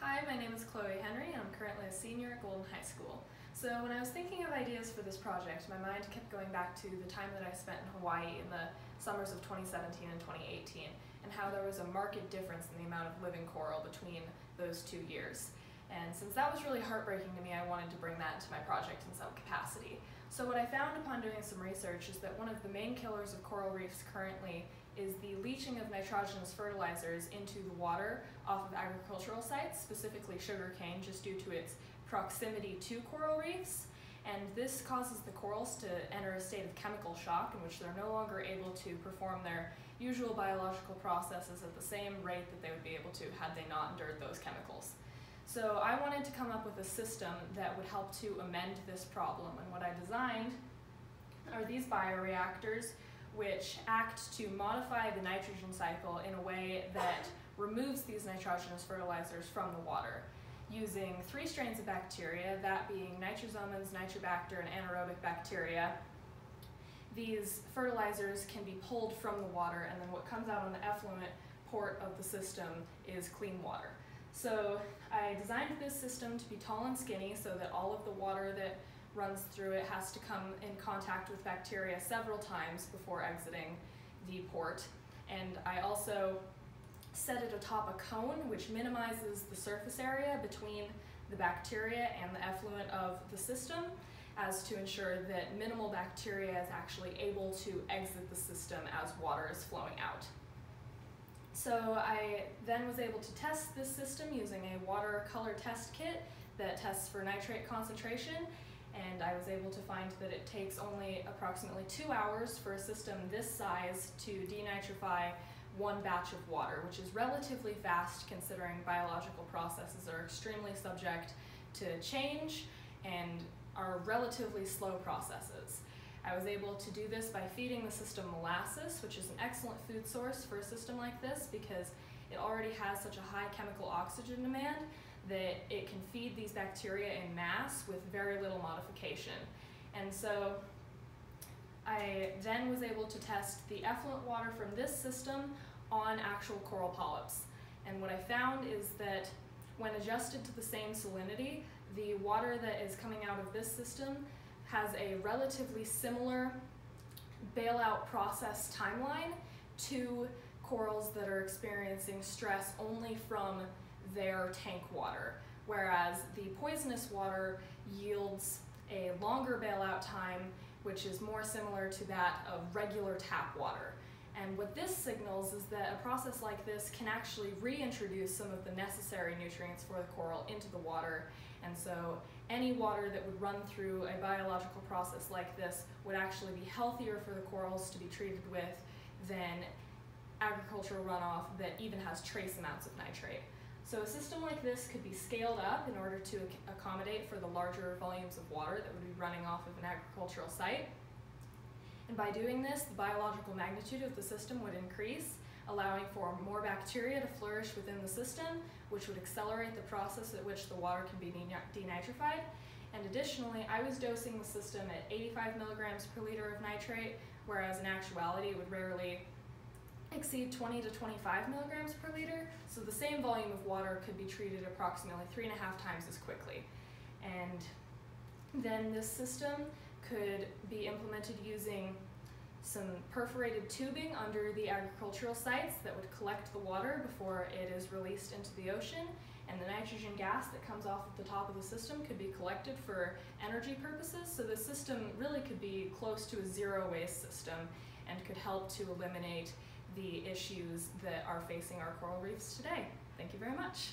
Hi, my name is Chloe Henry and I'm currently a senior at Golden High School. So when I was thinking of ideas for this project, my mind kept going back to the time that I spent in Hawaii in the summers of 2017 and 2018 and how there was a marked difference in the amount of living coral between those 2 years. And since that was really heartbreaking to me, I wanted to bring that into my project in some capacity. So what I found upon doing some research is that one of the main killers of coral reefs currently is the leaching of nitrogenous fertilizers into the water off of agricultural sites, specifically sugarcane, just due to its proximity to coral reefs. And this causes the corals to enter a state of chemical shock in which they're no longer able to perform their usual biological processes at the same rate that they would be able to had they not endured those chemicals. So I wanted to come up with a system that would help to amend this problem, and what I designed are these bioreactors which act to modify the nitrogen cycle in a way that removes these nitrogenous fertilizers from the water using 3 strains of bacteria, that being nitrosomonas, nitrobacter, and anaerobic bacteria. These fertilizers can be pulled from the water, and then what comes out on the effluent port of the system is clean water. So I designed this system to be tall and skinny so that all of the water that runs through it has to come in contact with bacteria several times before exiting the port. And I also set it atop a cone which minimizes the surface area between the bacteria and the effluent of the system, as to ensure that minimal bacteria is actually able to exit the system as water is flowing out. So I then was able to test this system using a watercolor test kit that tests for nitrate concentration, and I was able to find that it takes only approximately 2 hours for a system this size to denitrify 1 batch of water, which is relatively fast considering biological processes are extremely subject to change and are relatively slow processes. I was able to do this by feeding the system molasses, which is an excellent food source for a system like this because it already has such a high chemical oxygen demand that it can feed these bacteria in mass with very little modification. And so I then was able to test the effluent water from this system on actual coral polyps. And what I found is that when adjusted to the same salinity, the water that is coming out of this system has a relatively similar bailout process timeline to corals that are experiencing stress only from their tank water, whereas the poisonous water yields a longer bailout time, which is more similar to that of regular tap water. And what this signals is that a process like this can actually reintroduce some of the necessary nutrients for the coral into the water, and so any water that would run through a biological process like this would actually be healthier for the corals to be treated with than agricultural runoff that even has trace amounts of nitrate. So a system like this could be scaled up in order to accommodate for the larger volumes of water that would be running off of an agricultural site. And by doing this, the biological magnitude of the system would increase, allowing for more bacteria to flourish within the system, which would accelerate the process at which the water can be denitrified. And additionally, I was dosing the system at 85 milligrams per liter of nitrate, whereas in actuality it would rarely exceed 20 to 25 milligrams per liter, so the same volume of water could be treated approximately 3.5 times as quickly. And then this system could be implemented using some perforated tubing under the agricultural sites that would collect the water before it is released into the ocean, and the nitrogen gas that comes off of the top of the system could be collected for energy purposes, so the system really could be close to a zero waste system and could help to eliminate the issues that are facing our coral reefs today. Thank you very much.